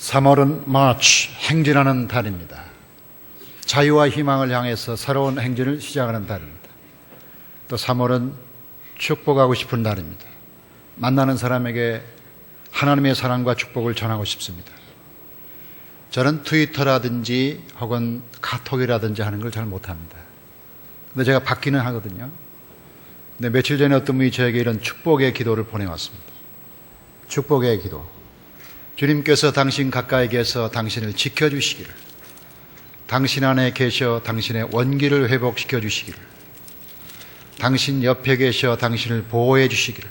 3월은 마치 행진하는 달입니다. 자유와 희망을 향해서 새로운 행진을 시작하는 달입니다. 또 3월은 축복하고 싶은 달입니다. 만나는 사람에게 하나님의 사랑과 축복을 전하고 싶습니다. 저는 트위터라든지 혹은 카톡이라든지 하는 걸 잘 못합니다. 근데 제가 받기는 하거든요. 근데 며칠 전에 어떤 분이 저에게 이런 축복의 기도를 보내왔습니다. 축복의 기도. 주님께서 당신 가까이 계셔 당신을 지켜주시기를, 당신 안에 계셔 당신의 원기를 회복시켜 주시기를, 당신 옆에 계셔 당신을 보호해 주시기를,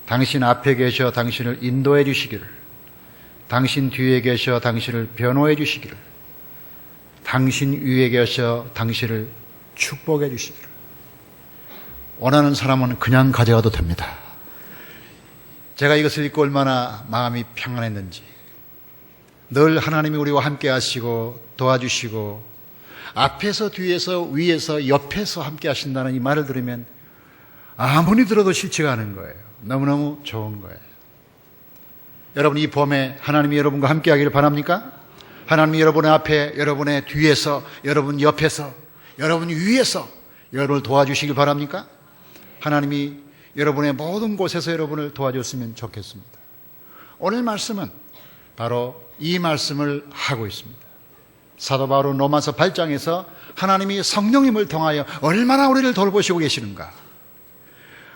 당신 앞에 계셔 당신을 인도해 주시기를, 당신 뒤에 계셔 당신을 변호해 주시기를, 당신 위에 계셔 당신을 축복해 주시기를. 원하는 사람은 그냥 가져가도 됩니다. 제가 이것을 읽고 얼마나 마음이 평안했는지, 늘 하나님이 우리와 함께 하시고 도와주시고 앞에서 뒤에서 위에서 옆에서 함께 하신다는 이 말을 들으면 아무리 들어도 싫지가 않은 거예요. 너무너무 좋은 거예요. 여러분, 이 봄에 하나님이 여러분과 함께 하기를 바랍니까? 하나님이 여러분의 앞에, 여러분의 뒤에서, 여러분 옆에서, 여러분 위에서 여러분을 도와주시길 바랍니까? 하나님이 여러분의 모든 곳에서 여러분을 도와줬으면 좋겠습니다. 오늘 말씀은 바로 이 말씀을 하고 있습니다. 사도 바울은 로마서 8장에서 하나님이 성령님을 통하여 얼마나 우리를 돌보시고 계시는가,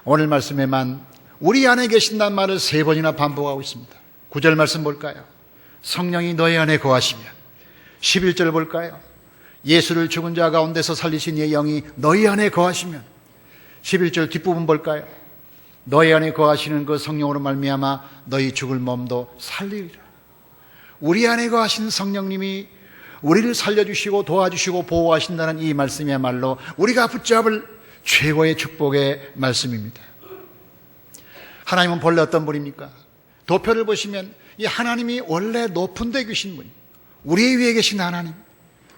오늘 말씀에만 우리 안에 계신다는 말을 3번이나 반복하고 있습니다. 9절 말씀 볼까요? 성령이 너희 안에 거하시면. 11절 볼까요? 예수를 죽은 자 가운데서 살리신 이의 영이 너희 안에 거하시면. 11절 뒷부분 볼까요? 너희 안에 거하시는 그 성령으로 말미암아 너희 죽을 몸도 살리리라. 우리 안에 거하시는 성령님이 우리를 살려주시고 도와주시고 보호하신다는 이 말씀이야말로 우리가 붙잡을 최고의 축복의 말씀입니다. 하나님은 본래 어떤 분입니까? 도표를 보시면 이 하나님이 원래 높은 데 계신 분, 우리 위에 계신 하나님,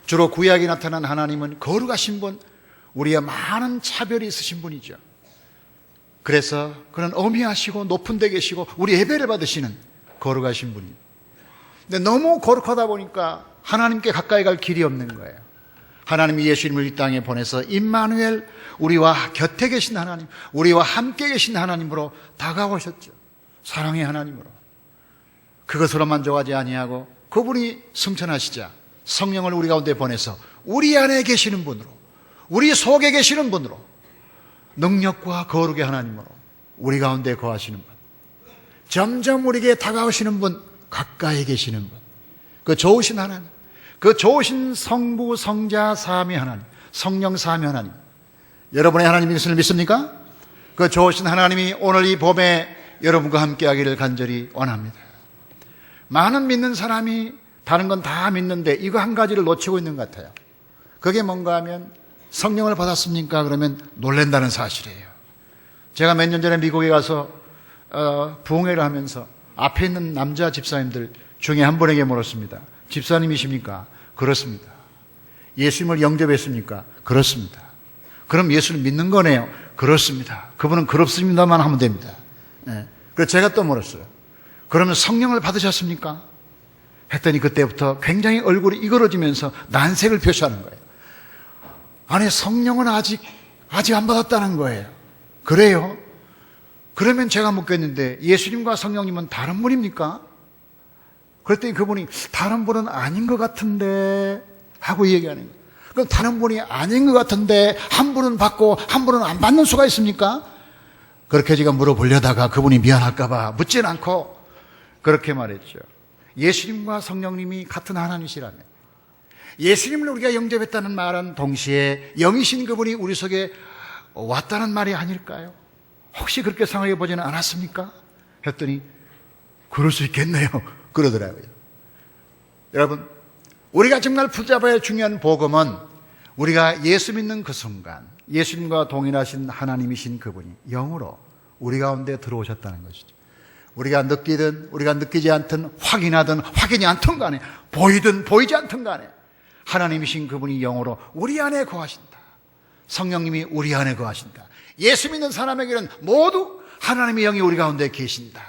주로 구약에 나타난 하나님은 거룩하신 분, 우리와 많은 차별이 있으신 분이죠. 그래서 그는 어미하시고 높은 데 계시고 우리 예배를 받으시는 거룩하신 분입니다. 근데 너무 거룩하다 보니까 하나님께 가까이 갈 길이 없는 거예요. 하나님이 예수님을 이 땅에 보내서 임마누엘, 우리와 곁에 계신 하나님, 우리와 함께 계신 하나님으로 다가오셨죠. 사랑의 하나님으로. 그것으로 만족하지 아니하고 그분이 승천하시자 성령을 우리 가운데 보내서 우리 안에 계시는 분으로, 우리 속에 계시는 분으로, 능력과 거룩의 하나님으로 우리 가운데 거하시는 분, 점점 우리에게 다가오시는 분, 가까이 계시는 분, 그 좋으신 하나님, 그 좋으신 성부, 성자, 삼위 하나님, 성령 삼위 하나님, 여러분의 하나님이 있음을 믿습니까? 그 좋으신 하나님이 오늘 이 봄에 여러분과 함께 하기를 간절히 원합니다. 많은 믿는 사람이 다른 건 다 믿는데 이거 한 가지를 놓치고 있는 것 같아요. 그게 뭔가 하면 성령을 받았습니까? 그러면 놀란다는 사실이에요. 제가 몇 년 전에 미국에 가서 부흥회를 하면서 앞에 있는 남자 집사님들 중에 한 분에게 물었습니다. 집사님이십니까? 그렇습니다. 예수님을 영접했습니까? 그렇습니다. 그럼 예수를 믿는 거네요? 그렇습니다. 그분은 그렇습니다만 하면 됩니다. 그래서 제가 또 물었어요. 그러면 성령을 받으셨습니까? 했더니 그때부터 굉장히 얼굴이 이그러지면서 난색을 표시하는 거예요. 아니, 성령은 아직 안 받았다는 거예요. 그래요? 그러면 제가 묻겠는데 예수님과 성령님은 다른 분입니까? 그랬더니 그분이 다른 분은 아닌 것 같은데 하고 얘기하는 거예요. 그럼 다른 분이 아닌 것 같은데 한 분은 받고 한 분은 안 받는 수가 있습니까? 그렇게 제가 물어보려다가 그분이 미안할까 봐 묻진 않고 그렇게 말했죠. 예수님과 성령님이 같은 하나님이시라면, 예수님을 우리가 영접했다는 말은 동시에 영이신 그분이 우리 속에 왔다는 말이 아닐까요? 혹시 그렇게 생각해 보지는 않았습니까? 했더니 그럴 수 있겠네요 그러더라고요. 여러분, 우리가 정말 붙잡아야 할 중요한 복음은 우리가 예수 믿는 그 순간 예수님과 동일하신 하나님이신 그분이 영으로 우리 가운데 들어오셨다는 것이죠. 우리가 느끼든 우리가 느끼지 않든 확인하든 확인이 않든 간에 보이든 보이지 않든 간에 하나님이신 그분이 영으로 우리 안에 거하신다. 성령님이 우리 안에 거하신다. 예수 믿는 사람에게는 모두 하나님의 영이 우리 가운데 계신다.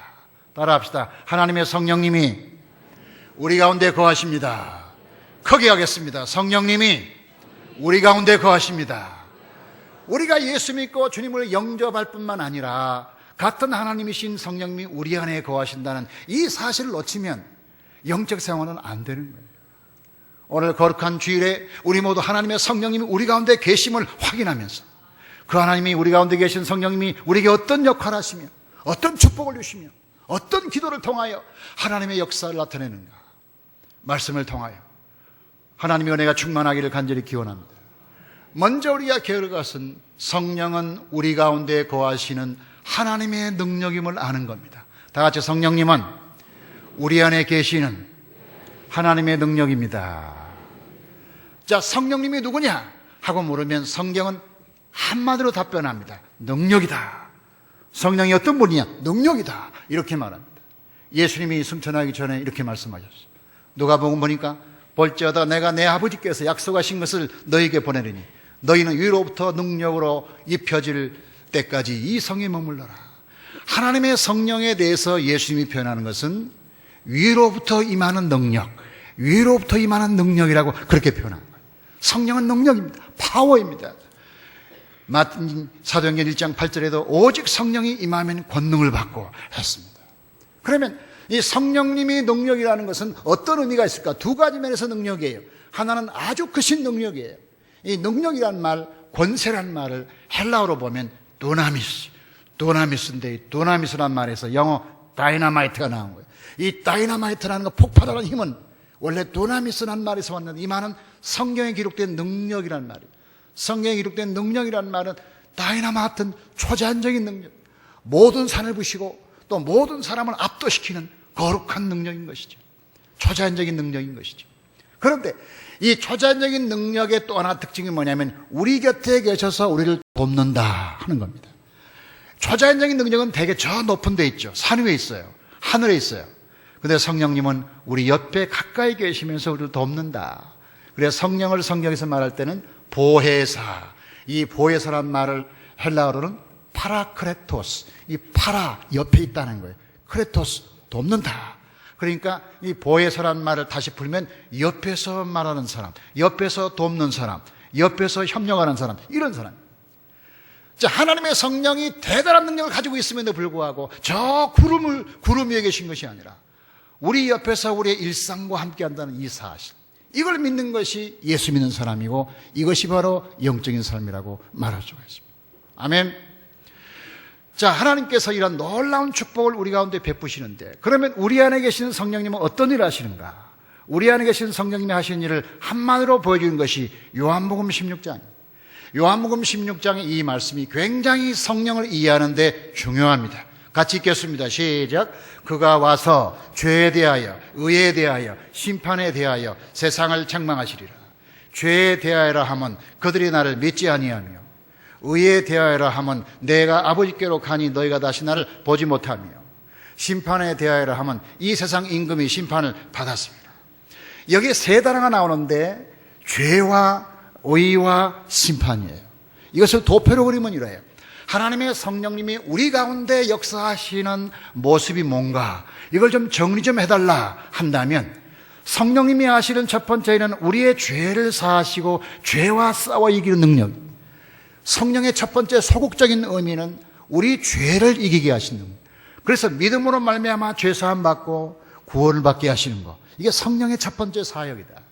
따라합시다. 하나님의 성령님이 우리 가운데 거하십니다. 크게 하겠습니다. 성령님이 우리 가운데 거하십니다. 우리가 예수 믿고 주님을 영접할 뿐만 아니라 같은 하나님이신 성령님이 우리 안에 거하신다는 이 사실을 놓치면 영적 생활은 안 되는 거예요. 오늘 거룩한 주일에 우리 모두 하나님의 성령님이 우리 가운데 계심을 확인하면서 그 하나님이 우리 가운데 계신 성령님이 우리에게 어떤 역할을 하시며 어떤 축복을 주시며 어떤 기도를 통하여 하나님의 역사를 나타내는가, 말씀을 통하여 하나님의 은혜가 충만하기를 간절히 기원합니다. 먼저 우리가 기억할 것은 성령은 우리 가운데 거하시는 하나님의 능력임을 아는 겁니다. 다 같이 성령님은 우리 안에 계시는 하나님의 능력입니다. 자, 성령님이 누구냐 하고 물으면 성경은 한마디로 답변합니다. 능력이다. 성령이 어떤 분이냐? 능력이다. 이렇게 말합니다. 예수님이 승천하기 전에 이렇게 말씀하셨어요. 누가복음 보니까 볼지어다 내가 내 아버지께서 약속하신 것을 너에게 보내리니 너희는 위로부터 능력으로 입혀질 때까지 이 성에 머물러라. 하나님의 성령에 대해서 예수님이 표현하는 것은 위로부터 임하는 능력, 위로부터 임하는 능력이라고 그렇게 표현한 거예요. 성령은 능력입니다. 파워입니다. 사도행전 1장 8절에도 오직 성령이 임하면 권능을 받고 했습니다. 그러면 이 성령님이 능력이라는 것은 어떤 의미가 있을까? 두 가지 면에서 능력이에요. 하나는 아주 크신 능력이에요. 이 능력이란 말, 권세란 말을 헬라어로 보면 도나미스인데 도나미스란 말에서 영어 다이너마이트가 나온 거예요. 이 다이너마이트라는 거, 폭발하는 힘은 원래 도나미스라는 말에서 왔는데 이 말은 성경에 기록된 능력이란 말이에요. 성경에 기록된 능력이란 말은 다이너마이트는 초자연적인 능력, 모든 산을 부시고 또 모든 사람을 압도시키는 거룩한 능력인 것이죠. 초자연적인 능력인 것이죠. 그런데 이 초자연적인 능력의 또 하나 특징이 뭐냐면 우리 곁에 계셔서 우리를 돕는다 하는 겁니다. 초자연적인 능력은 대개 저 높은 데 있죠. 산 위에 있어요. 하늘에 있어요. 그런데 성령님은 우리 옆에 가까이 계시면서 우리를 돕는다. 그래서 성령을 성경에서 말할 때는 보혜사, 이 보혜사란 말을 헬라어로는 파라크레토스, 이 파라 옆에 있다는 거예요. 크레토스, 돕는다. 그러니까 이 보혜사란 말을 다시 풀면 옆에서 말하는 사람, 옆에서 돕는 사람, 옆에서 협력하는 사람, 이런 사람. 자, 하나님의 성령이 대단한 능력을 가지고 있음에도 불구하고 저 구름 위에 계신 것이 아니라 우리 옆에서 우리의 일상과 함께 한다는 이 사실, 이걸 믿는 것이 예수 믿는 사람이고 이것이 바로 영적인 삶이라고 말할 수가 있습니다. 아멘. 자, 하나님께서 이런 놀라운 축복을 우리 가운데 베푸시는데 그러면 우리 안에 계시는 성령님은 어떤 일을 하시는가? 우리 안에 계시는 성령님이 하시는 일을 한마디로 보여주는 것이 요한복음 16장입니다. 요한복음 16장의 이 말씀이 굉장히 성령을 이해하는 데 중요합니다. 같이 읽겠습니다. 시작. 그가 와서 죄에 대하여, 의에 대하여, 심판에 대하여 세상을 책망하시리라. 죄에 대하여라 하면 그들이 나를 믿지 아니하며 의에 대하여라 하면 내가 아버지께로 가니 너희가 다시 나를 보지 못하며 심판에 대하여라 하면 이 세상 임금이 심판을 받았습니다. 여기 세 단어가 나오는데 죄와 의와 심판이에요. 이것을 도표로 그리면 이래요. 하나님의 성령님이 우리 가운데 역사하시는 모습이 뭔가 이걸 좀 정리 좀 해달라 한다면 성령님이 하시는 첫 번째는 우리의 죄를 사하시고 죄와 싸워 이기는 능력. 성령의 첫 번째 소극적인 의미는 우리 죄를 이기게 하시는 것. 그래서 믿음으로 말미암아 죄 사함 받고 구원을 받게 하시는 것. 이게 성령의 첫 번째 사역이다.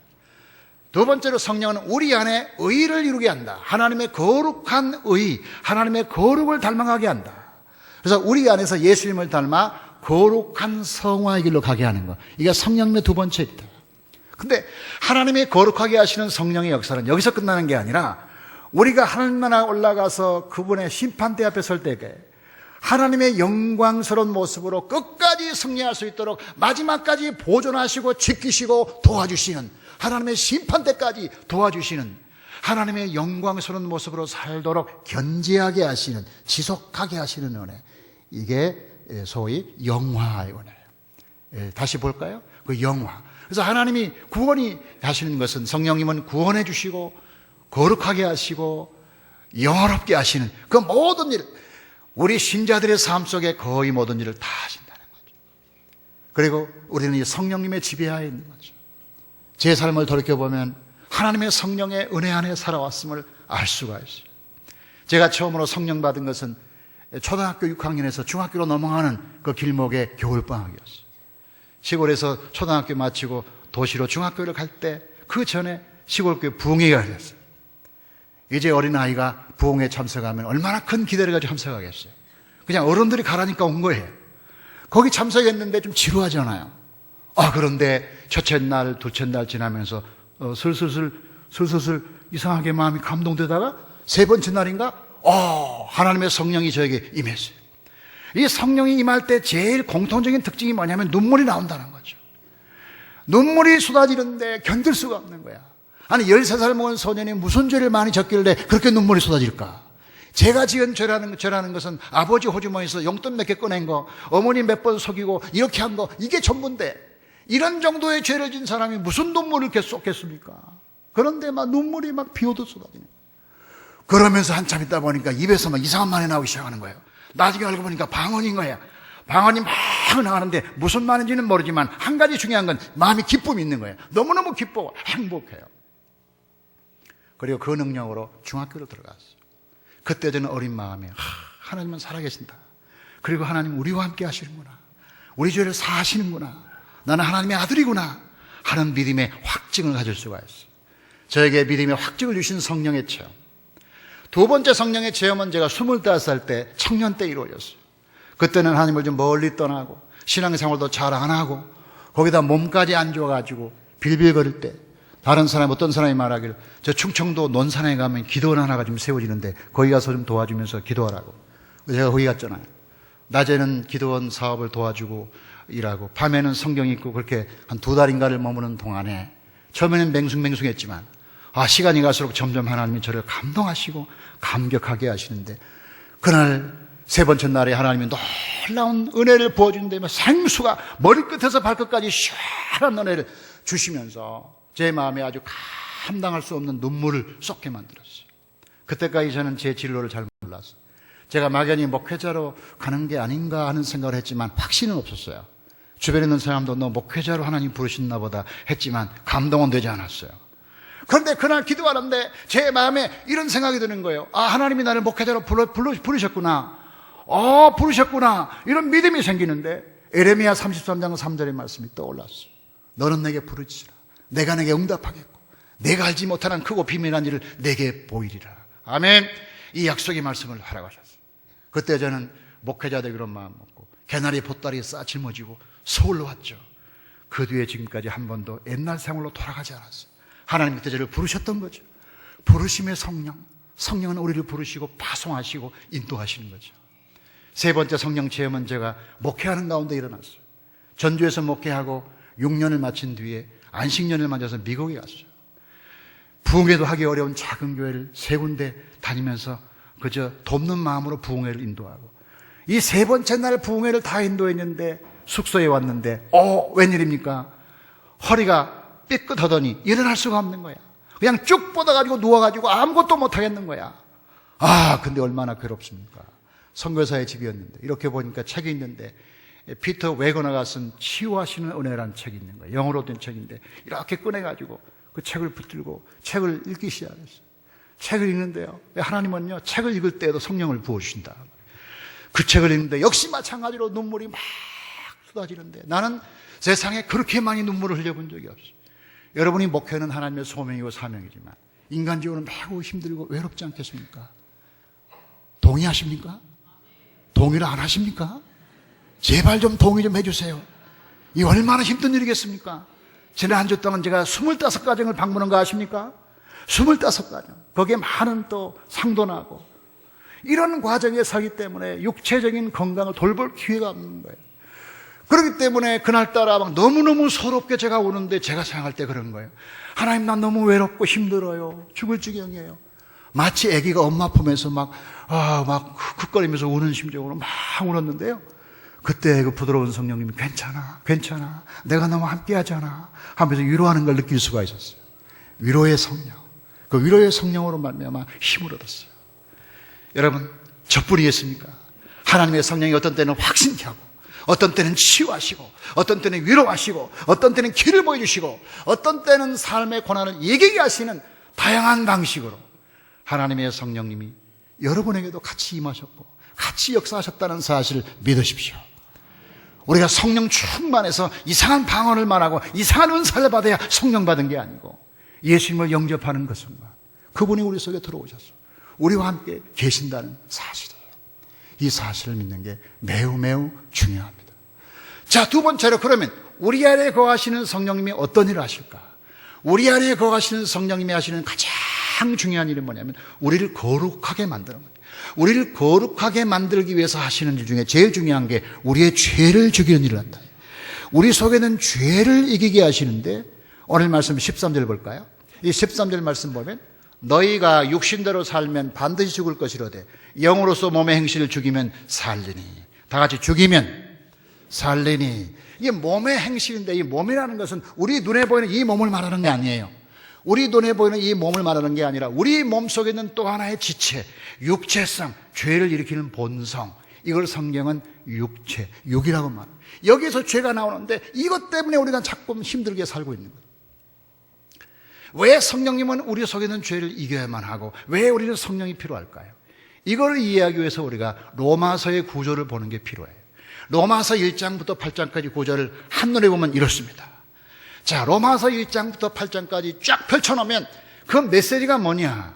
두 번째로 성령은 우리 안에 의를 이루게 한다. 하나님의 거룩한 의, 하나님의 거룩을 닮아가게 한다. 그래서 우리 안에서 예수님을 닮아 거룩한 성화의 길로 가게 하는 것. 이게 성령의 두 번째입니다. 근데 하나님의 거룩하게 하시는 성령의 역사는 여기서 끝나는 게 아니라 우리가 하나님 나라 올라가서 그분의 심판대 앞에 설 때에 하나님의 영광스러운 모습으로 끝까지 승리할 수 있도록 마지막까지 보존하시고 지키시고 도와주시는, 하나님의 심판대까지 도와주시는, 하나님의 영광스러운 모습으로 살도록 견지하게 하시는, 지속하게 하시는 은혜, 이게 소위 영화의 은혜예요. 다시 볼까요? 그 영화. 그래서 하나님이 구원이 하시는 것은 성령님은 구원해 주시고 거룩하게 하시고 영화롭게 하시는 그 모든 일, 우리 신자들의 삶 속에 거의 모든 일을 다 하신다는 거죠. 그리고 우리는 이 성령님의 지배하에 있는 거죠. 제 삶을 돌이켜보면 하나님의 성령의 은혜 안에 살아왔음을 알 수가 있어요. 제가 처음으로 성령 받은 것은 초등학교 6학년에서 중학교로 넘어가는 그 길목의 겨울방학이었어요. 시골에서 초등학교 마치고 도시로 중학교를 갈 때 그 전에 시골교회 부흥회가 됐어요. 이제 어린아이가 부흥회에 참석하면 얼마나 큰 기대를 가지고 참석하겠어요. 그냥 어른들이 가라니까 온 거예요. 거기 참석했는데 좀 지루하잖아요. 그런데 첫째 날, 둘째 날 지나면서 슬슬 이상하게 마음이 감동되다가 세 번째 날인가 하나님의 성령이 저에게 임했어요. 이 성령이 임할 때 제일 공통적인 특징이 뭐냐면 눈물이 나온다는 거죠. 눈물이 쏟아지는데 견딜 수가 없는 거야. 아니 13살 먹은 소년이 무슨 죄를 많이 졌길래 그렇게 눈물이 쏟아질까? 제가 지은 죄라는 것은 아버지 호주머니에서 용돈 몇 개 꺼낸 거, 어머니 몇 번 속이고 이렇게 한 거, 이게 전부인데 이런 정도의 죄를 진 사람이 무슨 눈물을 이렇게 쏟겠습니까? 그런데 막 눈물이 막 비오듯 쏟아지는 거예요. 그러면서 한참 있다 보니까 입에서 막 이상한 말이 나오기 시작하는 거예요. 나중에 알고 보니까 방언인 거야. 방언이 막 나가는데 무슨 말인지는 모르지만 한 가지 중요한 건 마음이 기쁨이 있는 거예요. 너무너무 기뻐 행복해요. 그리고 그 능력으로 중학교로 들어갔어요. 그때 저는 어린 마음에 하나님은 살아계신다. 그리고 하나님 우리와 함께 하시는구나. 우리 죄를 사하시는구나. 나는 하나님의 아들이구나 하는 믿음의 확증을 가질 수가 있어요. 저에게 믿음의 확증을 주신 성령의 체험. 두 번째 성령의 체험은 제가 25살 때 청년 때 이루어졌어요. 그때는 하나님을 좀 멀리 떠나고 신앙생활도 잘 안 하고 거기다 몸까지 안 좋아가지고 빌빌거릴 때 다른 사람, 어떤 사람이 말하기를 저 충청도 논산에 가면 기도원 하나가 좀 세워지는데 거기 가서 좀 도와주면서 기도하라고. 제가 거기 갔잖아요. 낮에는 기도원 사업을 도와주고 일하고 밤에는 성경 읽고 그렇게 한 2달인가를 머무는 동안에 처음에는 맹숭맹숭했지만 시간이 갈수록 점점 하나님이 저를 감동하시고 감격하게 하시는데 그날 세 번째 날에 하나님이 놀라운 은혜를 부어주는데 생수가 머리끝에서 발끝까지 시원한 은혜를 주시면서 제 마음에 아주 감당할 수 없는 눈물을 쏟게 만들었어요. 그때까지 저는 제 진로를 잘 몰랐어요. 제가 막연히 목회자로 가는 게 아닌가 하는 생각을 했지만 확신은 없었어요. 주변에 있는 사람도 너 목회자로 하나님 부르셨나 보다 했지만 감동은 되지 않았어요. 그런데 그날 기도하는데 제 마음에 이런 생각이 드는 거예요. 하나님이 나를 목회자로 부르셨구나. 부르셨구나. 이런 믿음이 생기는데 에레미야 33장 3절의 말씀이 떠올랐어요. 너는 내게 부르짖으라. 내가 내게 응답하겠고 내가 알지 못하는 크고 비밀한 일을 내게 보이리라. 아멘. 이 약속의 말씀을 하라고 하셨어요. 그때 저는 목회자 되기로 마음 먹고 개나리 보따리에 싸 짊어지고 서울로 왔죠. 그 뒤에 지금까지 한 번도 옛날 생활로 돌아가지 않았어요. 하나님 그때 저를 부르셨던 거죠. 부르심의 성령. 성령은 우리를 부르시고 파송하시고 인도하시는 거죠. 세 번째 성령 체험은 제가 목회하는 가운데 일어났어요. 전주에서 목회하고 6년을 마친 뒤에 안식년을 맞아서 미국에 갔어요. 부흥회도 하기 어려운 작은 교회를 세 군데 다니면서 그저 돕는 마음으로 부흥회를 인도하고 이 세 번째 날 부흥회를 다 인도했는데 숙소에 왔는데 웬일입니까? 허리가 삐끗하더니 일어날 수가 없는 거야. 그냥 쭉 뻗어가지고 누워가지고 아무것도 못하겠는 거야. 근데 얼마나 괴롭습니까? 선교사의 집이었는데 이렇게 보니까 책이 있는데 피터 웨거너가 쓴 치유하시는 은혜라는 책이 있는 거예요. 영어로 된 책인데 이렇게 꺼내가지고 그 책을 붙들고 책을 읽기 시작했어요. 책을 읽는데요. 하나님은요 책을 읽을 때에도 성령을 부어주신다. 그 책을 읽는데 역시 마찬가지로 눈물이 막 쏟아지는데 나는 세상에 그렇게 많이 눈물을 흘려본 적이 없어요. 여러분이 목회는 하나님의 소명이고 사명이지만 인간적으로 매우 힘들고 외롭지 않겠습니까? 동의하십니까? 동의를 안 하십니까? 제발 좀 동의 좀 해주세요. 이 얼마나 힘든 일이겠습니까? 지난 한 주 동안 제가 25가정을 방문한 거 아십니까? 25가정. 거기에 많은 또 상도 나고 이런 과정에 서기 때문에 육체적인 건강을 돌볼 기회가 없는 거예요. 그렇기 때문에 그날따라 막 너무너무 서럽게 제가 오는데 제가 생각할 때 그런 거예요. 하나님 난 너무 외롭고 힘들어요. 죽을 지경이에요. 마치 아기가 엄마 품에서 막 흑흑거리면서 우는 심정으로 막 울었는데요. 그때 그 부드러운 성령님이 괜찮아. 내가 너무 함께 하잖아. 하면서 위로하는 걸 느낄 수가 있었어요. 위로의 성령. 그 위로의 성령으로 말미암아 힘을 얻었어요. 여러분, 저뿐이겠습니까? 하나님의 성령이 어떤 때는 확신케 하고 어떤 때는 치유하시고, 어떤 때는 위로하시고, 어떤 때는 길을 보여주시고, 어떤 때는 삶의 고난을 이기게 하시는 다양한 방식으로 하나님의 성령님이 여러분에게도 같이 임하셨고 같이 역사하셨다는 사실을 믿으십시오. 우리가 성령 충만해서 이상한 방언을 말하고 이상한 은사를 받아야 성령 받은 게 아니고, 예수님을 영접하는 그 순간 그분이 우리 속에 들어오셔서 우리와 함께 계신다는 사실이에요. 이 사실을 믿는 게 매우 매우 중요합니다. 자, 두 번째로, 그러면 우리 안에 거하시는 성령님이 어떤 일을 하실까? 우리 안에 거하시는 성령님이 하시는 가장 중요한 일은 뭐냐면 우리를 거룩하게 만드는 거예요. 우리를 거룩하게 만들기 위해서 하시는 일 중에 제일 중요한 게 우리의 죄를 죽이는 일을 한다. 우리 속에는 죄를 이기게 하시는데, 오늘 말씀 13절 볼까요? 이 13절 말씀 보면 너희가 육신대로 살면 반드시 죽을 것이로되 영으로서 몸의 행실을 죽이면 살리니. 다 같이, 죽이면 살리니. 이게 몸의 행실인데, 이 몸이라는 것은 우리 눈에 보이는 이 몸을 말하는 게 아니에요. 우리 눈에 보이는 이 몸을 말하는 게 아니라 우리 몸 속에 있는 또 하나의 지체, 육체성, 죄를 일으키는 본성, 이걸 성경은 육체, 육이라고 말합니다. 여기서 죄가 나오는데 이것 때문에 우리가 자꾸 힘들게 살고 있는 거예요. 왜 성령님은 우리 속에 있는 죄를 이겨야만 하고 왜 우리는 성령이 필요할까요? 이걸 이해하기 위해서 우리가 로마서의 구조를 보는 게 필요해요. 로마서 1장부터 8장까지 구조를 한눈에 보면 이렇습니다. 자, 로마서 1장부터 8장까지 쫙 펼쳐놓으면 그 메시지가 뭐냐?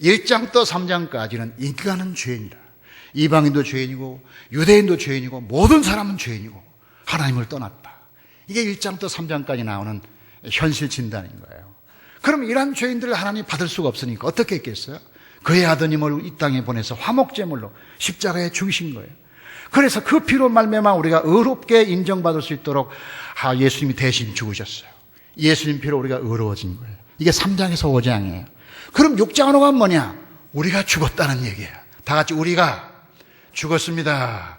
1장부터 3장까지는 인간은 죄인이라, 이방인도 죄인이고 유대인도 죄인이고 모든 사람은 죄인이고 하나님을 떠났다. 이게 1장부터 3장까지 나오는 현실 진단인 거예요. 그럼 이런 죄인들을 하나님이 받을 수가 없으니까 어떻게 했겠어요? 그의 아드님을 이 땅에 보내서 화목제물로 십자가에 죽이신 거예요. 그래서 그 피로 말미암아 우리가 의롭게 인정받을 수 있도록 예수님이 대신 죽으셨어요. 예수님 피로 우리가 의로워진 거예요. 이게 3장에서 5장이에요. 그럼 6장으로 가면 뭐냐? 우리가 죽었다는 얘기예요. 다 같이, 우리가 죽었습니다.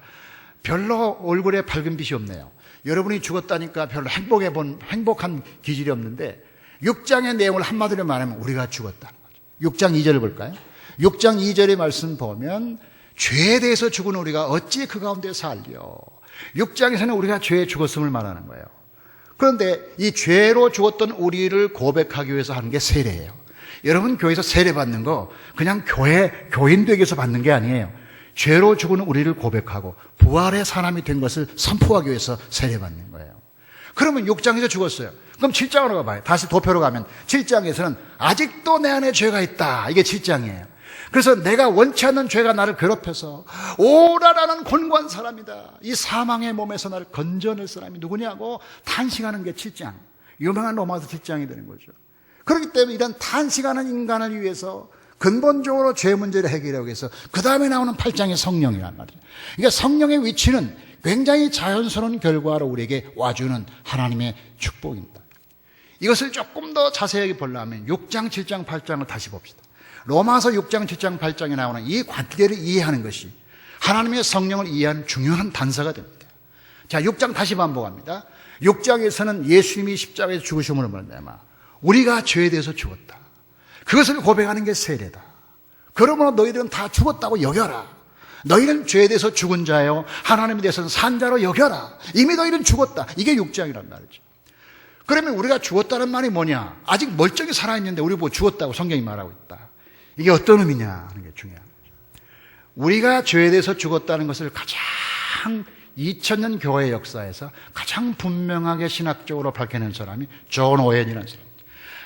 별로 얼굴에 밝은 빛이 없네요. 여러분이 죽었다니까 별로 행복한 기질이 없는데, 6장의 내용을 한마디로 말하면 우리가 죽었다는 거죠. 6장 2절을 볼까요? 6장 2절의 말씀 보면 죄에 대해서 죽은 우리가 어찌 그 가운데 살려. 6장에서는 우리가 죄에 죽었음을 말하는 거예요. 그런데 이 죄로 죽었던 우리를 고백하기 위해서 하는 게 세례예요. 여러분, 교회에서 세례 받는 거 그냥 교인 되기 위해서 받는 게 아니에요. 죄로 죽은 우리를 고백하고 부활의 사람이 된 것을 선포하기 위해서 세례 받는 거예요. 그러면 6장에서 죽었어요. 그럼 7장으로 가봐요. 다시 도표로 가면 7장에서는 아직도 내 안에 죄가 있다. 이게 7장이에요. 그래서 내가 원치 않는 죄가 나를 괴롭혀서 오라라는 곤고한 사람이다. 이 사망의 몸에서 나를 건져낼 사람이 누구냐고 탄식하는 게 7장. 유명한 로마서 7장이 되는 거죠. 그렇기 때문에 이런 탄식하는 인간을 위해서 근본적으로 죄 문제를 해결하기 위해서 그 다음에 나오는 8장의 성령이란 말이에요. 그러니까 성령의 위치는 굉장히 자연스러운 결과로 우리에게 와주는 하나님의 축복입니다. 이것을 조금 더 자세하게 보려면 6장, 7장, 8장을 다시 봅시다. 로마서 6장, 7장, 8장에 나오는 이 관계를 이해하는 것이 하나님의 성령을 이해하는 중요한 단서가 됩니다. 자, 6장 다시 반복합니다. 6장에서는 예수님이 십자가에서 죽으심으로 말미암아 우리가 죄에 대해서 죽었다. 그것을 고백하는 게 세례다. 그러므로 너희들은 다 죽었다고 여겨라. 너희는 죄에 대해서 죽은 자요, 하나님에 대해서는 산 자로 여겨라. 이미 너희는 죽었다. 이게 6장이란 말이죠. 그러면 우리가 죽었다는 말이 뭐냐? 아직 멀쩡히 살아있는데 우리 보고 죽었다고 성경이 말하고 있다. 이게 어떤 의미냐 하는 게 중요한 거죠. 우리가 죄에 대해서 죽었다는 것을 가장 2000년 교회 역사에서 가장 분명하게 신학적으로 밝혀낸 사람이 존 오웬이라는 사람입니다.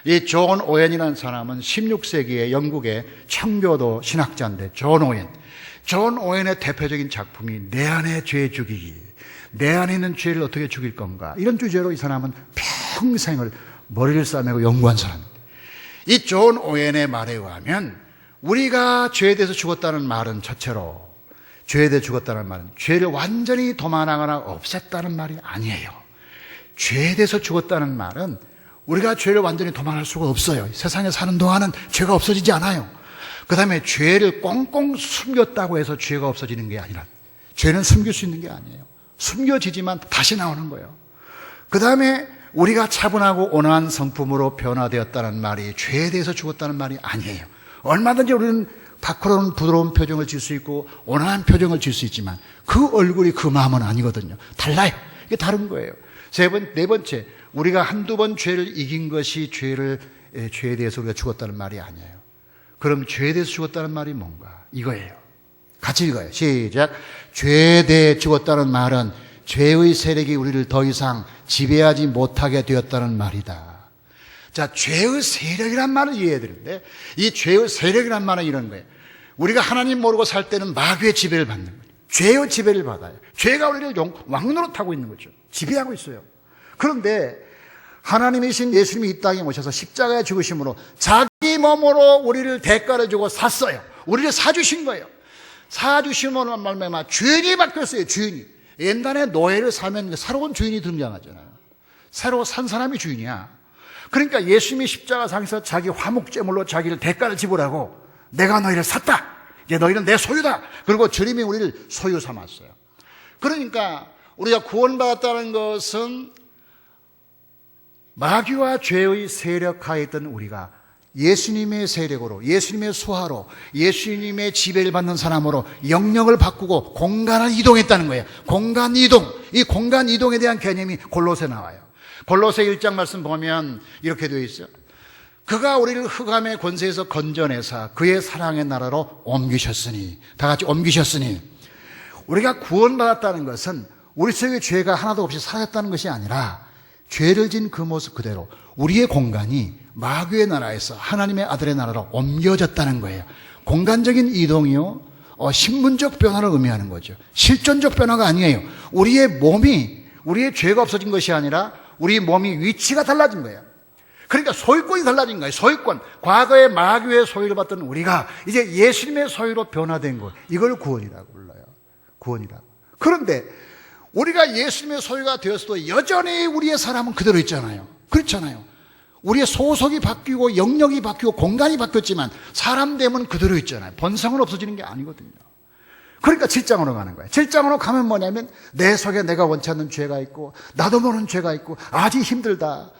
이 존 오웬이라는 사람은 16세기의 영국의 청교도 신학자인데, 존 오웬의 대표적인 작품이 내 안의 죄 죽이기, 내 안에 있는 죄를 어떻게 죽일 건가, 이런 주제로 이 사람은 평생을 머리를 싸매고 연구한 사람입니다. 이 존 오웬의 말에 의하면 우리가 죄에 대해서 죽었다는 말은 첫째로, 죄에 대해 죽었다는 말은 죄를 완전히 도망하거나 없앴다는 말이 아니에요. 죄에 대해서 죽었다는 말은 우리가 죄를 완전히 도망할 수가 없어요. 세상에 사는 동안은 죄가 없어지지 않아요. 그 다음에 죄를 꽁꽁 숨겼다고 해서 죄가 없어지는 게 아니라, 죄는 숨길 수 있는 게 아니에요. 숨겨지지만 다시 나오는 거예요. 그 다음에 우리가 차분하고 온화한 성품으로 변화되었다는 말이 죄에 대해서 죽었다는 말이 아니에요. 얼마든지 우리는 밖으로는 부드러운 표정을 지을 수 있고 온화한 표정을 지을 수 있지만 그 얼굴이 그 마음은 아니거든요. 달라요. 이게 다른 거예요. 네 번째, 우리가 한두 번 죄를 이긴 것이 죄에 대해서 우리가 죽었다는 말이 아니에요. 그럼 죄에 대해서 죽었다는 말이 뭔가? 이거예요. 같이 읽어요. 시작. 죄에 대해 죽었다는 말은 죄의 세력이 우리를 더 이상 지배하지 못하게 되었다는 말이다. 자, 죄의 세력이란 말을 이해해야 되는데, 이 죄의 세력이란 말은 이런 거예요. 우리가 하나님 모르고 살 때는 마귀의 지배를 받는 거예요. 죄의 지배를 받아요. 죄가 우리를 왕노릇하고 있는 거죠. 지배하고 있어요. 그런데 하나님이신 예수님이 이 땅에 오셔서 십자가에 죽으심으로 자기 몸으로 우리를 대가를 주고 샀어요. 우리를 사주신 거예요. 사주심으로 말미암아 주인이 바뀌었어요. 주인이. 옛날에 노예를 사면 새로운 주인이 등장하잖아요. 새로 산 사람이 주인이야. 그러니까 예수님이 십자가상에서 자기 화목제물로 자기를 대가를 지불하고 내가 너희를 샀다. 이제 너희는 내 소유다. 그리고 주님이 우리를 소유 삼았어요. 그러니까 우리가 구원받았다는 것은 마귀와 죄의 세력 하에 있던 우리가 예수님의 세력으로, 예수님의 수하로, 예수님의 지배를 받는 사람으로 영역을 바꾸고 공간을 이동했다는 거예요. 공간 이동. 이 공간 이동에 대한 개념이 골로새 나와요. 골로새 1장 말씀 보면 이렇게 되어 있어요. 그가 우리를 흑암의 권세에서 건져내사 그의 사랑의 나라로 옮기셨으니, 다 같이 옮기셨으니, 우리가 구원받았다는 것은 우리 속에 죄가 하나도 없이 사라졌다는 것이 아니라 죄를 진 그 모습 그대로 우리의 공간이 마귀의 나라에서 하나님의 아들의 나라로 옮겨졌다는 거예요. 공간적인 이동이요, 신분적 변화를 의미하는 거죠. 실존적 변화가 아니에요. 우리의 몸이, 우리의 죄가 없어진 것이 아니라 우리 몸이 위치가 달라진 거예요. 그러니까 소유권이 달라진 거예요. 소유권. 과거에 마귀의 소유를 받던 우리가 이제 예수님의 소유로 변화된 것. 이걸 구원이라고 불러요. 구원이라고. 그런데 우리가 예수님의 소유가 되었어도 여전히 우리의 사람은 그대로 있잖아요. 그렇잖아요. 우리의 소속이 바뀌고 영역이 바뀌고 공간이 바뀌었지만 사람 됨은 그대로 있잖아요. 본성은 없어지는 게 아니거든요. 그러니까 7장으로 가는 거예요. 7장으로 가면 뭐냐면 내 속에 내가 원치 않는 죄가 있고 나도 모르는 죄가 있고 아직 힘들다.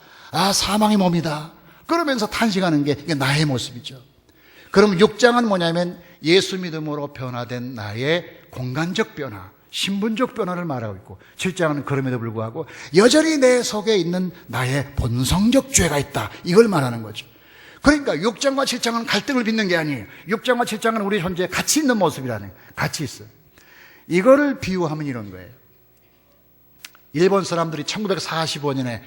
사망의 몸이다. 그러면서 탄식하는 게 이게 나의 모습이죠. 그럼 6장은 뭐냐면 예수 믿음으로 변화된 나의 공간적 변화, 신분적 변화를 말하고 있고 7장은 그럼에도 불구하고 여전히 내 속에 있는 나의 본성적 죄가 있다. 이걸 말하는 거죠. 그러니까 6장과 7장은 갈등을 빚는 게 아니에요. 6장과 7장은 우리 존재에 같이 있는 모습이라는 거예요. 같이 있어요. 이거를 비유하면 이런 거예요. 일본 사람들이 1945년에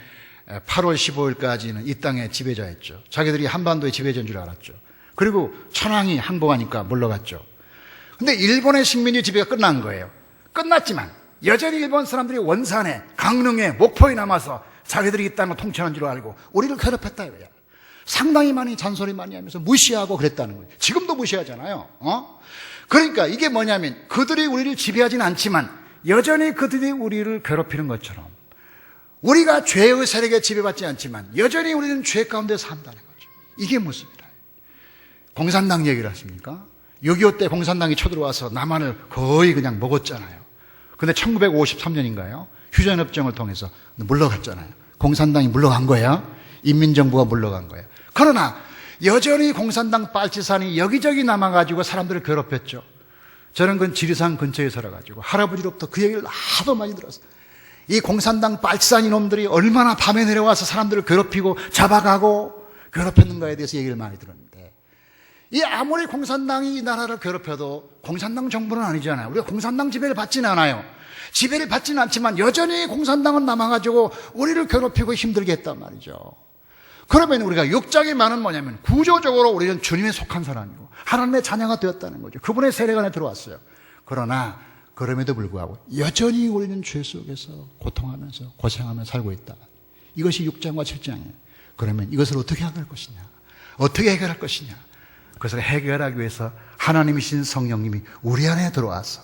8월 15일까지는 이 땅에 지배자였죠. 자기들이 한반도의 지배자인 줄 알았죠. 그리고 천황이 항복하니까 물러갔죠. 근데 일본의 식민지 지배가 끝난 거예요. 끝났지만 여전히 일본 사람들이 원산에, 강릉에, 목포에 남아서 자기들이 이 땅을 통치하는 줄 알고 우리를 괴롭혔다 이거야. 상당히 많이 잔소리 많이 하면서 무시하고 그랬다는 거예요. 지금도 무시하잖아요. 그러니까 이게 뭐냐면 그들이 우리를 지배하지는 않지만 여전히 그들이 우리를 괴롭히는 것처럼 우리가 죄의 세력에 지배받지 않지만 여전히 우리는 죄 가운데 산다는 거죠. 이게 모습이다. 공산당 얘기를 하십니까? 6.25 때 공산당이 쳐들어와서 남한을 거의 그냥 먹었잖아요. 근데 1953년인가요? 휴전협정을 통해서 물러갔잖아요. 공산당이 물러간 거야. 인민정부가 물러간 거예요. 그러나 여전히 공산당 빨치산이 여기저기 남아가지고 사람들을 괴롭혔죠. 저는 그 지리산 근처에 살아가지고 할아버지로부터 그 얘기를 하도 많이 들었어요. 이 공산당 빨치산 이놈들이 얼마나 밤에 내려와서 사람들을 괴롭히고 잡아가고 괴롭혔는가에 대해서 얘기를 많이 들었는데, 이 아무리 공산당이 이 나라를 괴롭혀도 공산당 정부는 아니잖아요. 우리가 공산당 지배를 받지는 않아요. 지배를 받지는 않지만 여전히 공산당은 남아가지고 우리를 괴롭히고 힘들게 했단 말이죠. 그러면 우리가 6장의 말은 뭐냐면 구조적으로 우리는 주님에 속한 사람이고 하나님의 자녀가 되었다는 거죠. 그분의 세력 안에 들어왔어요. 그러나 그럼에도 불구하고 여전히 우리는 죄 속에서 고통하면서 고생하면서 살고 있다. 이것이 6장과 7장이에요. 그러면 이것을 어떻게 해결할 것이냐? 어떻게 해결할 것이냐? 그것을 해결하기 위해서 하나님이신 성령님이 우리 안에 들어와서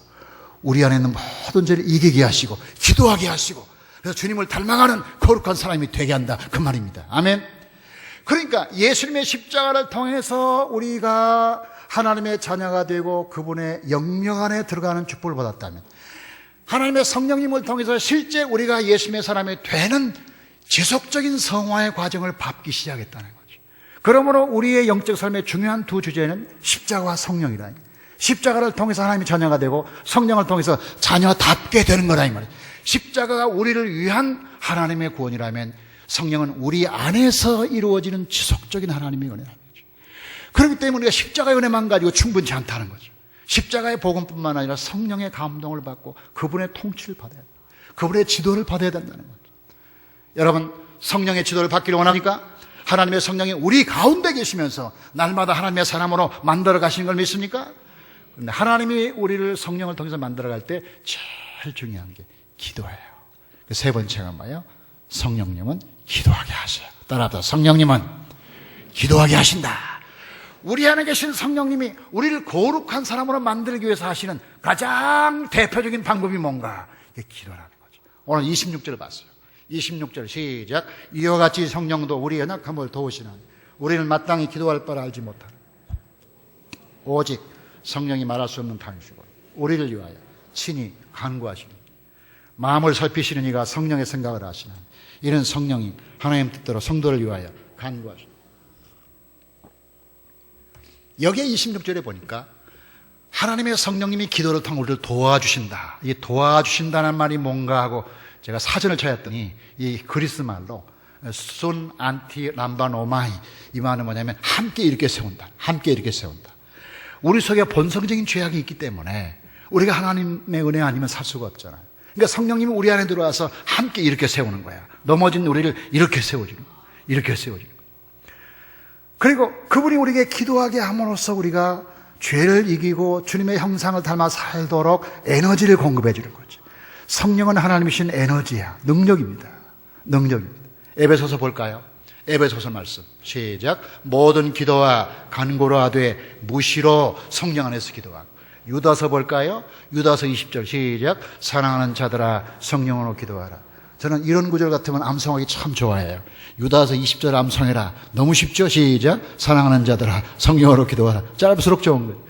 우리 안에 있는 모든 죄를 이기게 하시고 기도하게 하시고 그래서 주님을 닮아가는 거룩한 사람이 되게 한다. 그 말입니다. 아멘. 그러니까 예수님의 십자가를 통해서 우리가 하나님의 자녀가 되고 그분의 영역 안에 들어가는 축복을 받았다면 하나님의 성령님을 통해서 실제 우리가 예수님의 사람이 되는 지속적인 성화의 과정을 밟기 시작했다는 거죠. 그러므로 우리의 영적 삶의 중요한 두 주제는 십자가와 성령이다. 십자가를 통해서 하나님의 자녀가 되고 성령을 통해서 자녀답게 되는 거다 이 말이에요. 십자가가 우리를 위한 하나님의 구원이라면 성령은 우리 안에서 이루어지는 지속적인 하나님의 은혜라는 거죠. 그렇기 때문에 우리가 십자가의 은혜만 가지고 충분치 않다는 거죠. 십자가의 복음뿐만 아니라 성령의 감동을 받고 그분의 통치를 받아야 돼요. 그분의 지도를 받아야 된다는 거죠. 여러분, 성령의 지도를 받기를 원합니까? 하나님의 성령이 우리 가운데 계시면서 날마다 하나님의 사람으로 만들어 가시는 걸 믿습니까? 그런데 하나님이 우리를 성령을 통해서 만들어 갈 때 제일 중요한 게 기도예요. 세 번째가 뭐예요? 성령님은 기도하게 하셔요. 따라합시다. 성령님은 기도하게 하신다. 우리 안에 계신 성령님이 우리를 거룩한 사람으로 만들기 위해서 하시는 가장 대표적인 방법이 뭔가? 이게 기도라는 거죠. 오늘 26절을 봤어요. 26절 시작. 이와 같이 성령도 우리 연약함을 도우시나니 우리는 마땅히 기도할 바를 알지 못하는 오직 성령이 말할 수 없는 탄식으로 우리를 위하여 친히 간구하시니 마음을 살피시는 이가 성령의 생각을 하시나니 이는 성령이 하나님 뜻대로 성도를 위하여 간구하시니. 여기에 26절에 보니까 하나님의 성령님이 기도를 통해 우리를 도와주신다. 이 도와주신다는 말이 뭔가 하고 제가 사전을 찾았더니 이 그리스 말로 순 안티 람바노마이, 이 말은 뭐냐면 함께 이렇게 세운다. 함께 이렇게 세운다. 우리 속에 본성적인 죄악이 있기 때문에 우리가 하나님의 은혜 아니면 살 수가 없잖아요. 그러니까 성령님이 우리 안에 들어와서 함께 이렇게 세우는 거야. 넘어진 우리를 이렇게 세워주는 거야. 이렇게 세워주는 거야. 그리고 그분이 우리에게 기도하게 함으로써 우리가 죄를 이기고 주님의 형상을 닮아 살도록 에너지를 공급해 주는 거죠. 성령은 하나님이신 에너지야. 능력입니다. 능력입니다. 에베소서 볼까요? 에베소서 말씀 시작. 모든 기도와 간구로 하되 무시로 성령 안에서 기도하고. 유다서 볼까요? 유다서 20절 시작. 사랑하는 자들아 성령으로 기도하라. 저는 이런 구절 같으면 암송하기 참 좋아해요. 유다서 20절 암송해라. 너무 쉽죠? 시작. 사랑하는 자들아 성령으로 기도하라. 짧을수록 좋은 거예요.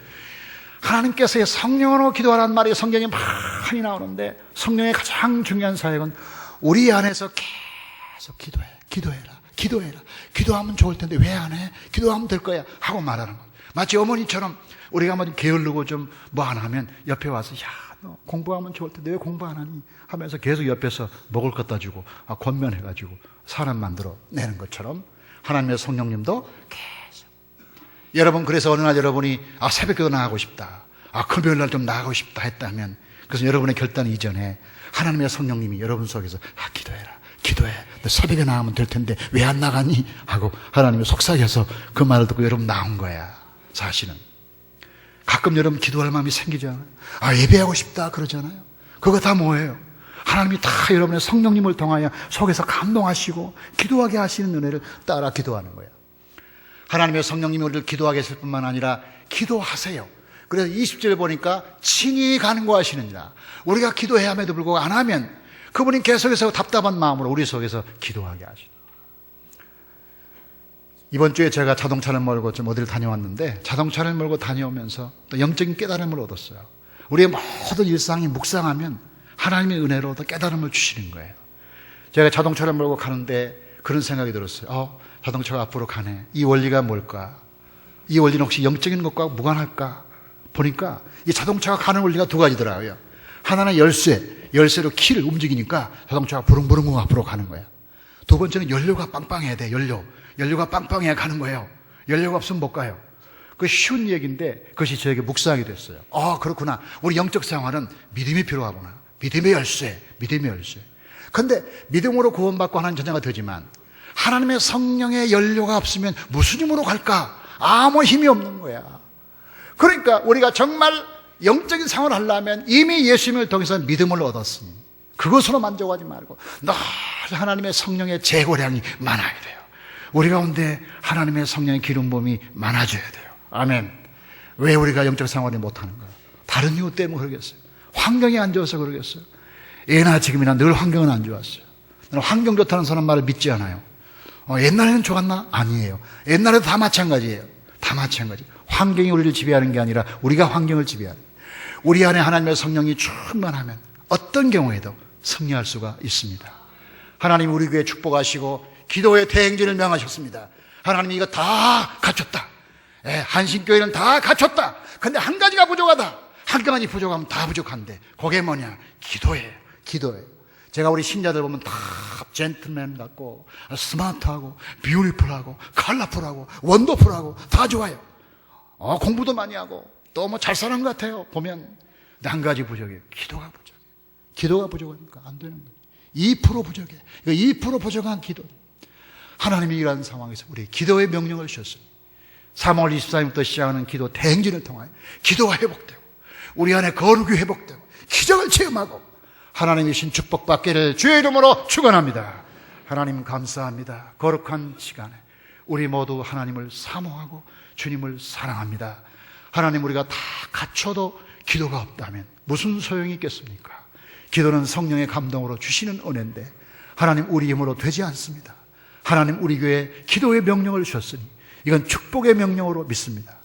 하나님께서 성령으로 기도하라는 말이 성경에 많이 나오는데 성령의 가장 중요한 사역은 우리 안에서 계속 기도해라. 기도하면 좋을 텐데 왜 안 해? 기도하면 될 거야 하고 말하는 거예요. 마치 어머니처럼 우리가 한번 게으르고 좀 뭐 안 하면 옆에 와서 야, 너 공부하면 좋을 텐데 왜 공부 안 하니? 하면서 계속 옆에서 먹을 것 갖다 주고 권면해가지고 사람 만들어 내는 것처럼 하나님의 성령님도 계속. 여러분, 그래서 어느 날 여러분이 새벽기도 나가고 싶다, 금요일 날 좀 나가고 싶다 했다면, 그래서 여러분의 결단 이전에 하나님의 성령님이 여러분 속에서 기도해. 너 새벽에 나가면 될 텐데 왜 안 나가니? 하고 하나님이 속삭여서 그 말을 듣고 여러분 나온 거야. 사실은 가끔 여러분 기도할 마음이 생기잖아요. 예배하고 싶다 그러잖아요. 그거 다 뭐예요? 하나님이 다 여러분의 성령님을 통하여 속에서 감동하시고 기도하게 하시는 은혜를 따라 기도하는 거예요. 하나님의 성령님이 우리를 기도하게 하실 뿐만 아니라 기도하세요. 그래서 20절에 보니까 친히 간구하시느니라. 우리가 기도해야 함에도 불구하고 안 하면 그분이 계속해서 답답한 마음으로 우리 속에서 기도하게 하시니. 이번 주에 제가 자동차를 몰고 좀 어디를 다녀왔는데 자동차를 몰고 다녀오면서 또 영적인 깨달음을 얻었어요. 우리의 모든 일상이 묵상하면 하나님의 은혜로 더 깨달음을 주시는 거예요. 제가 자동차를 몰고 가는데 그런 생각이 들었어요. 자동차가 앞으로 가네. 이 원리가 뭘까? 이 원리는 혹시 영적인 것과 무관할까? 보니까 이 자동차가 가는 원리가 두 가지더라고요. 하나는 열쇠로 키를 움직이니까 자동차가 부릉부릉 앞으로 가는 거야. 두 번째는 연료가 빵빵해야 돼. 연료가 빵빵해야 가는 거예요. 연료가 없으면 못 가요. 그 쉬운 얘기인데 그것이 저에게 묵상이 됐어요. 그렇구나. 우리 영적 생활은 믿음이 필요하구나. 믿음의 열쇠. 그런데 믿음으로 구원받고 하나님 자녀가 되지만 하나님의 성령의 연료가 없으면 무슨 힘으로 갈까? 아무 힘이 없는 거야. 그러니까 우리가 정말 영적인 생활을 하려면 이미 예수님을 통해서 믿음을 얻었으니 그것으로 만족하지 말고 늘 하나님의 성령의 재고량이 많아야 돼요. 우리 가운데 하나님의 성령의 기름 부음이 많아져야 돼요. 아멘. 왜 우리가 영적 생활을 못하는가? 다른 이유 때문에 그러겠어요. 환경이 안 좋아서 그러겠어요. 예나 지금이나 늘 환경은 안 좋았어요. 나는 환경 좋다는 사람 말을 믿지 않아요. 옛날에는 좋았나? 아니에요. 옛날에도 다 마찬가지예요. 다 마찬가지. 환경이 우리를 지배하는 게 아니라 우리가 환경을 지배하는 거예요. 우리 안에 하나님의 성령이 충만하면 어떤 경우에도 승리할 수가 있습니다. 하나님 우리 교회 축복하시고 기도의 대행진을 명하셨습니다. 하나님이 이거 다 갖췄다. 한신교회는 다 갖췄다. 근데 한 가지가 부족하다. 한 가지 부족하면 다 부족한데 그게 뭐냐? 기도예요. 기도예요. 제가 우리 신자들 보면 다 젠틀맨 같고 스마트하고 뷰티풀하고 컬러풀하고 원더풀하고 다 좋아요. 공부도 많이 하고 또 뭐 잘 사는 것 같아요. 보면. 근데 한 가지 부족해요. 기도가 부족해요. 기도가 부족하니까 안 되는 거예요. 2% 부족해. 2% 부족한 기도. 하나님이 이러한 상황에서 우리 기도의 명령을 주셨어요. 3월 24일부터 시작하는 기도 대행진을 통하여 기도가 회복되고 우리 안에 거룩이 회복되고 기적을 체험하고 하나님이 신 축복받기를 주의 이름으로 축원합니다. 하나님 감사합니다. 거룩한 시간에 우리 모두 하나님을 사모하고 주님을 사랑합니다. 하나님, 우리가 다 갖춰도 기도가 없다면 무슨 소용이 있겠습니까? 기도는 성령의 감동으로 주시는 은혜인데 하나님, 우리 힘으로 되지 않습니다. 하나님, 우리 교회에 기도의 명령을 주셨으니 이건 축복의 명령으로 믿습니다.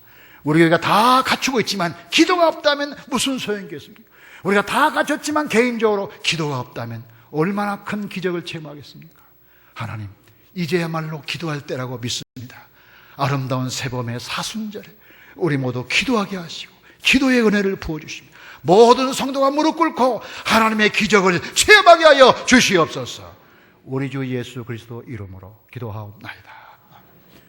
우리 교회가 다 갖추고 있지만 기도가 없다면 무슨 소용이 있겠습니까? 우리가 다 갖췄지만 개인적으로 기도가 없다면 얼마나 큰 기적을 체험하겠습니까? 하나님, 이제야말로 기도할 때라고 믿습니다. 아름다운 새봄의 사순절에 우리 모두 기도하게 하시고 기도의 은혜를 부어주십니다. 모든 성도가 무릎 꿇고 하나님의 기적을 체험하게 하여 주시옵소서. 우리 주 예수 그리스도 이름으로 기도하옵나이다.